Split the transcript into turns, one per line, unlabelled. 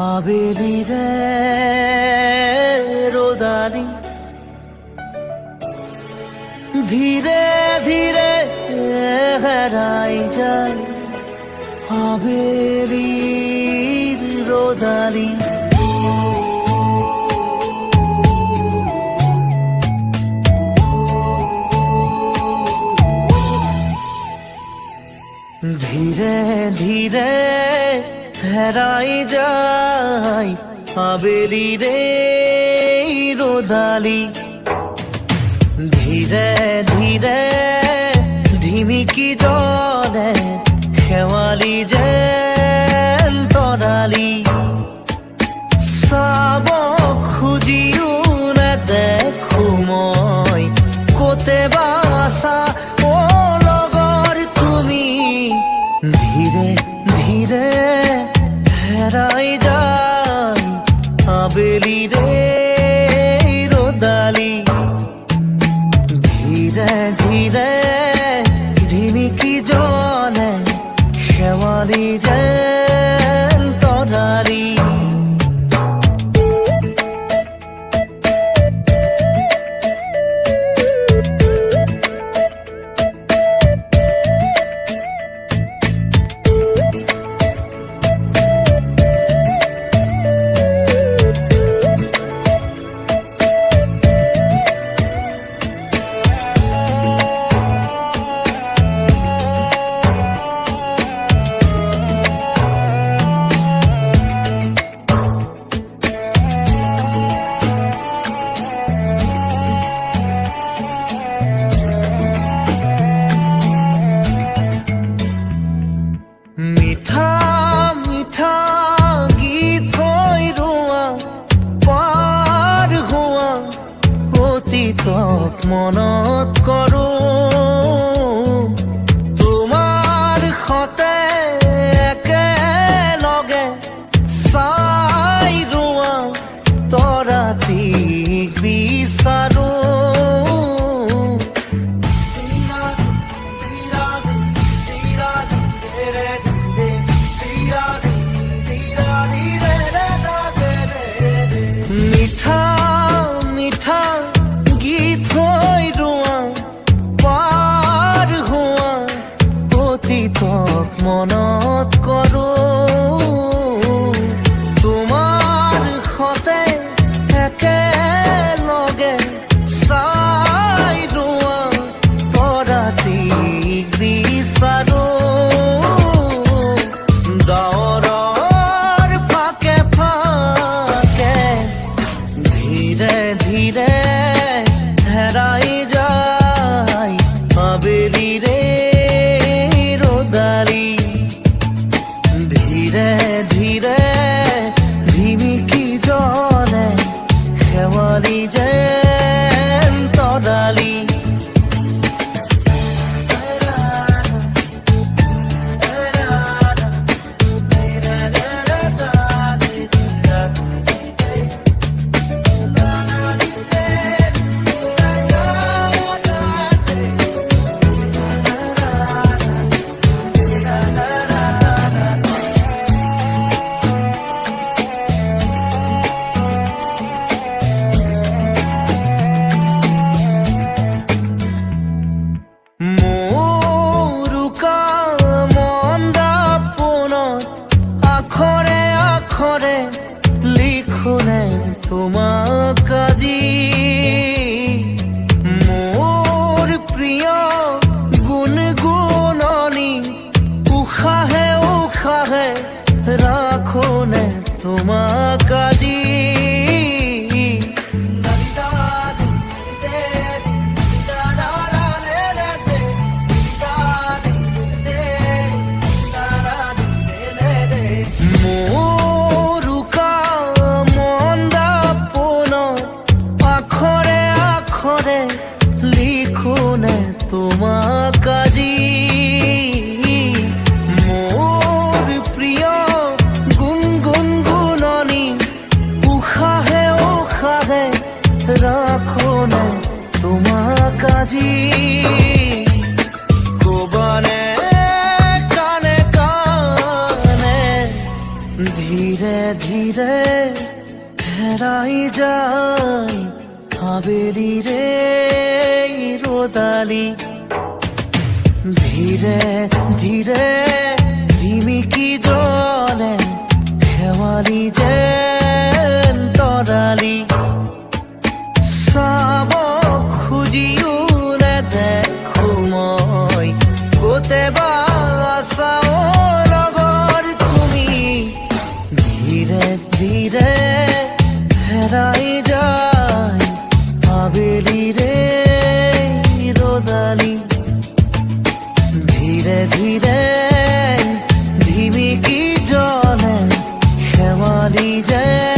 আবেলি রে রোদালি ধীরে ধীরে হারাই যায় আবেলির রোদালি ধীরে ধীরে হারাই যায় আবেলি রে রোদালি ধীরে ধীরে ঢিমিকি জলে খেৱালি যেন তৰালি চাব খুজিও নেদেখো মই ক'তে বা আছা অ লগৰ তুমি ধীৰে ধীৰে হেৰাই যায় আবেলি ৰে ৰ'দালি ধীৰে ধীৰে ঢিমিকি জলে খেৱালি যেন তৰালি মিঠা মিঠা গীত হৈ ৰোৱা পাৰ হোৱা অতীতক মনত কৰোঁ তোমাৰ সতে একেলগে চাই ৰোৱা তৰাটিক বিচাৰোঁ মিঠা মিঠা গীত হৈ ৰোৱা পাৰ হোৱা অতীতক মনত কৰোঁ তোমাৰ সতে একেলগে চাই ৰোৱা তৰাটিক বিচাৰোঁ ধীৰে ধীৰে হেৰাই যায় আবেলি ৰে ৰ'দালি ধীৰে ধীৰে ঢিমিকি জলে খেৱালি যেন তৰালি আখৰে আখৰে লিখোনে তোমাক আজি মোৰ প্ৰিয় গুণগুণনি উশাহে উশাহে ৰাখোনে তোমাক আজি মোৰুকা মন দাপোনত যায় আবেলি রে রোদালি ধীরে ধীরে ধিমিকি জলে শেৱালি যেন তৰালি চাব খুজিও নেদেখো মই ক'তে বা আছা অ লগৰ তুমি ধীৰে ধীৰে হেৰাই যায় আবেলি রে রোদালি ধীরে ধীরে ধিমিকি জলে শেৱালি যেন